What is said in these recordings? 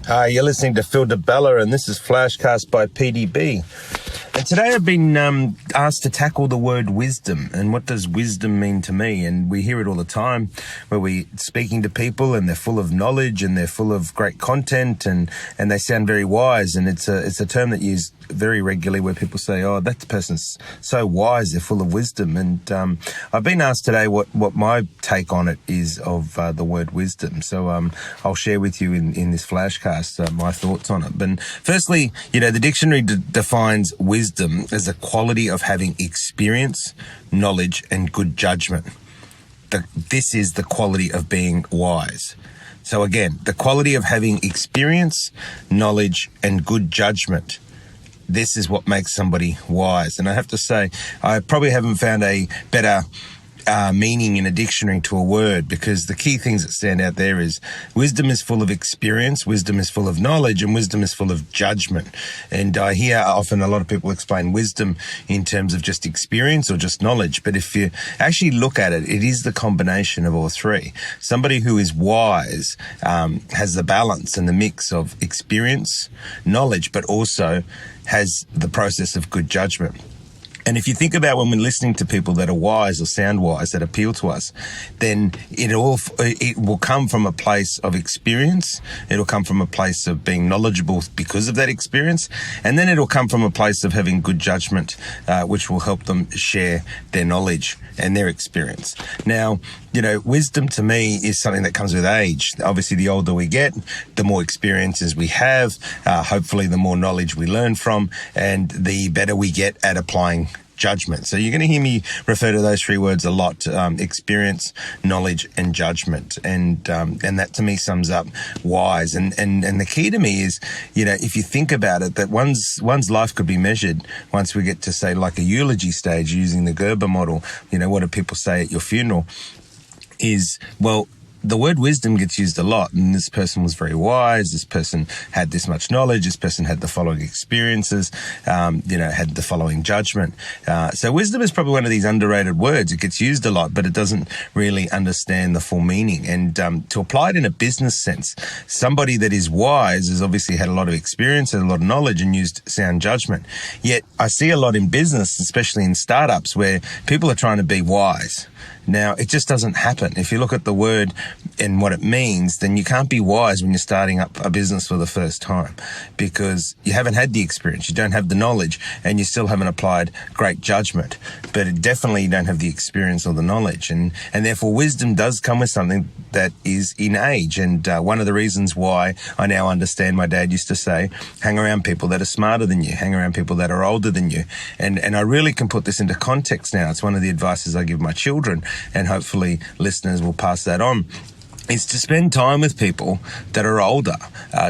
Hi, you're listening to Phil DeBella, and this is FlashCast by PDB. And today I've been asked to tackle the word wisdom, and what does wisdom mean to me? And we hear it all the time where we're speaking to people and they're full of knowledge and they're full of great content and they sound very wise. And it's a term that used very regularly where people say, oh, that person's so wise, they're full of wisdom. And I've been asked today what my take on it is of the word wisdom. So I'll share with you in this flashcast my thoughts on it. But firstly, the dictionary defines wisdom as a quality of having experience, knowledge, and good judgment. This is the quality of being wise. So again, the quality of having experience, knowledge, and good judgment. This is what makes somebody wise. And I have to say, I probably haven't found a better meaning in a dictionary to a word, because the key things that stand out there is wisdom is full of experience, wisdom is full of knowledge, and wisdom is full of judgment. And I hear often a lot of people explain wisdom in terms of just experience or just knowledge. But if you actually look at it, it is the combination of all three. Somebody who is wise has the balance and the mix of experience, knowledge, but also has the process of good judgment. And if you think about when we're listening to people that are wise or sound wise, that appeal to us, then it will come from a place of experience. It'll come from a place of being knowledgeable because of that experience. And then it'll come from a place of having good judgment, which will help them share their knowledge and their experience. Now, wisdom to me is something that comes with age. Obviously, the older we get, the more experiences we have, hopefully the more knowledge we learn from, and the better we get at applying judgment. So you're going to hear me refer to those three words a lot: experience, knowledge, and judgment. And that to me sums up wise. And the key to me is, if you think about it, that one's life could be measured once we get to, say, like a eulogy stage using the Gerber model. What do people say at your funeral? Is, well, the word wisdom gets used a lot, and this person was very wise, this person had this much knowledge, this person had the following experiences, had the following judgment. So wisdom is probably one of these underrated words. It gets used a lot, but it doesn't really understand the full meaning. And to apply it in a business sense, somebody that is wise has obviously had a lot of experience and a lot of knowledge and used sound judgment. Yet I see a lot in business, especially in startups, where people are trying to be wise. Now, it just doesn't happen. If you look at the word and what it means, then you can't be wise when you're starting up a business for the first time, because you haven't had the experience, you don't have the knowledge, and you still haven't applied great judgment. But definitely you don't have the experience or the knowledge. And therefore, wisdom does come with something that is in age. And one of the reasons why I now understand, my dad used to say, hang around people that are smarter than you, hang around people that are older than you. And I really can put this into context now. It's one of the advices I give my children, and hopefully listeners will pass that on, is to spend time with people that are older,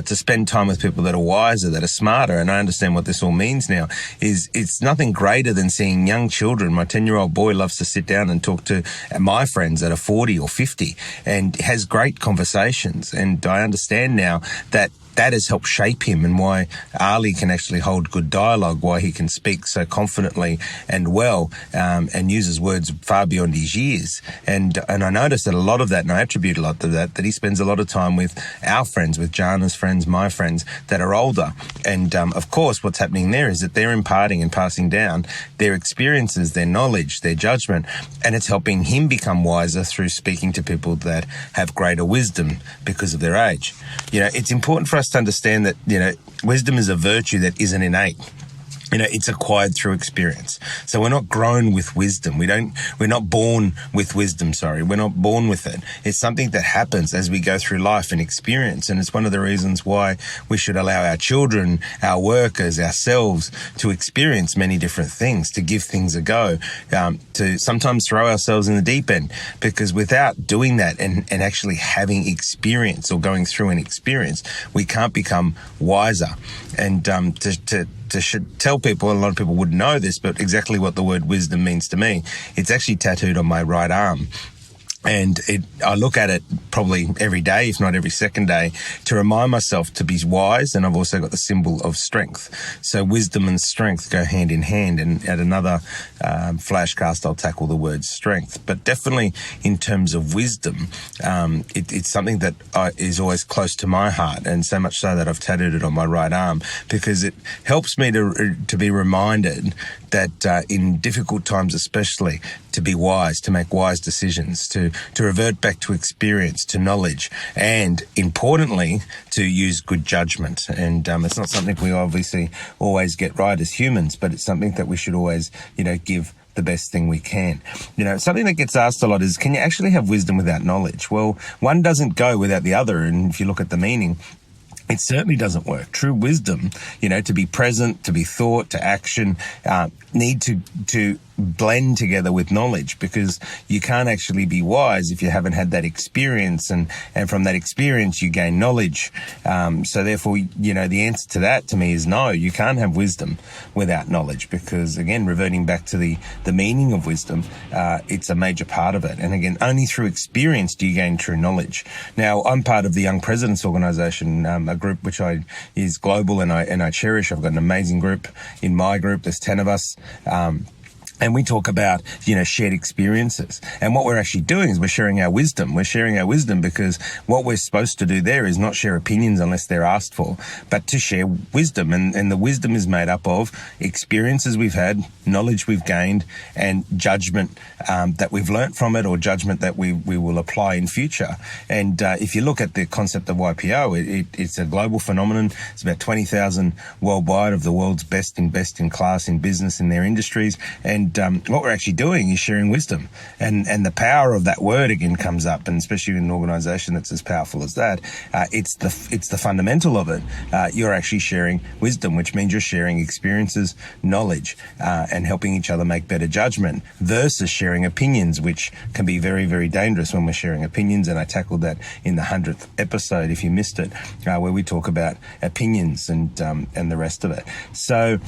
to spend time with people that are wiser, that are smarter. And I understand what this all means now. It's nothing greater than seeing young children. My 10-year-old boy loves to sit down and talk to my friends that are 40 or 50 and has great conversations. And I understand now that has helped shape him, and why Ali can actually hold good dialogue, why he can speak so confidently and well, and uses words far beyond his years. And I notice that a lot of that, and I attribute a lot to that he spends a lot of time with our friends, with Jana's friends, my friends that are older. And of course, what's happening there is that they're imparting and passing down their experiences, their knowledge, their judgment, and it's helping him become wiser through speaking to people that have greater wisdom because of their age. It's important for us to understand that, wisdom is a virtue that isn't innate. It's acquired through experience. So we're not grown with wisdom. We're not born with wisdom, We're not born with it. It's something that happens as we go through life and experience. And it's one of the reasons why we should allow our children, our workers, ourselves to experience many different things, to give things a go, to sometimes throw ourselves in the deep end. Because without doing that and actually having experience or going through an experience, we can't become wiser. And to tell people, a lot of people wouldn't know this, but exactly what the word wisdom means to me. It's actually tattooed on my right arm. And I look at it probably every day, if not every second day, to remind myself to be wise. And I've also got the symbol of strength. So wisdom and strength go hand in hand. And at another flashcast, I'll tackle the word strength. But definitely in terms of wisdom, it's something that is always close to my heart. And so much so that I've tattooed it on my right arm, because it helps me to be reminded that in difficult times especially, to be wise, to make wise decisions, to revert back to experience, to knowledge, and importantly, to use good judgment. And it's not something we obviously always get right as humans, but it's something that we should always, give the best thing we can. Something that gets asked a lot is, can you actually have wisdom without knowledge? Well, one doesn't go without the other. And if you look at the meaning, it certainly doesn't work. True wisdom, to be present, to be thought, to action, need to blend together with knowledge, because you can't actually be wise if you haven't had that experience, and from that experience you gain knowledge. So therefore, the answer to that to me is no, you can't have wisdom without knowledge, because again, reverting back to the meaning of wisdom, it's a major part of it. And again, only through experience do you gain true knowledge. Now, I'm part of the Young Presidents Organization, a group which is global and I cherish. I've got an amazing group. In my group, there's 10 of us. And we talk about, shared experiences. And what we're actually doing is we're sharing our wisdom. We're sharing our wisdom because what we're supposed to do there is not share opinions unless they're asked for, but to share wisdom. And the wisdom is made up of experiences we've had, knowledge we've gained, and judgment that we've learnt from it, or judgment that we will apply in future. And if you look at the concept of YPO, it's a global phenomenon. It's about 20,000 worldwide of the world's best in class in business in their industries. And what we're actually doing is sharing wisdom, and the power of that word again comes up, and especially in an organisation that's as powerful as that, it's the fundamental of it. You're actually sharing wisdom, which means you're sharing experiences, knowledge, and helping each other make better judgment, versus sharing opinions, which can be very, very dangerous when we're sharing opinions. And I tackled that in the 100th episode, if you missed it, where we talk about opinions and the rest of it. So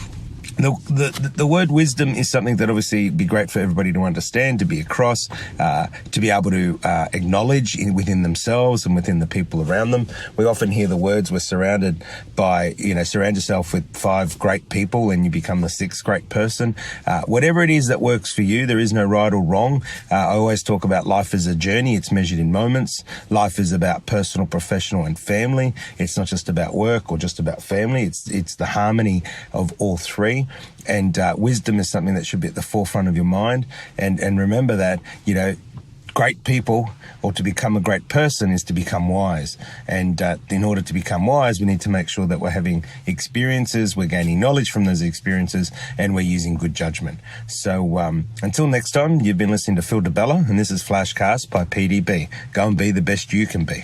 the word wisdom is something that obviously would be great for everybody to understand, to be across, to be able to acknowledge within themselves and within the people around them. We often hear the words, we're surrounded by, surround yourself with 5 great people and you become the 6th great person. Whatever it is that works for you, there is no right or wrong. I always talk about life as a journey. It's measured in moments. Life is about personal, professional, and family. It's not just about work or just about family. It's the harmony of all three. And wisdom is something that should be at the forefront of your mind. And remember that, great people, or to become a great person, is to become wise. And in order to become wise, we need to make sure that we're having experiences, we're gaining knowledge from those experiences, and we're using good judgment. So until next time, you've been listening to Phil DeBella, and this is FlashCast by PDB. Go and be the best you can be.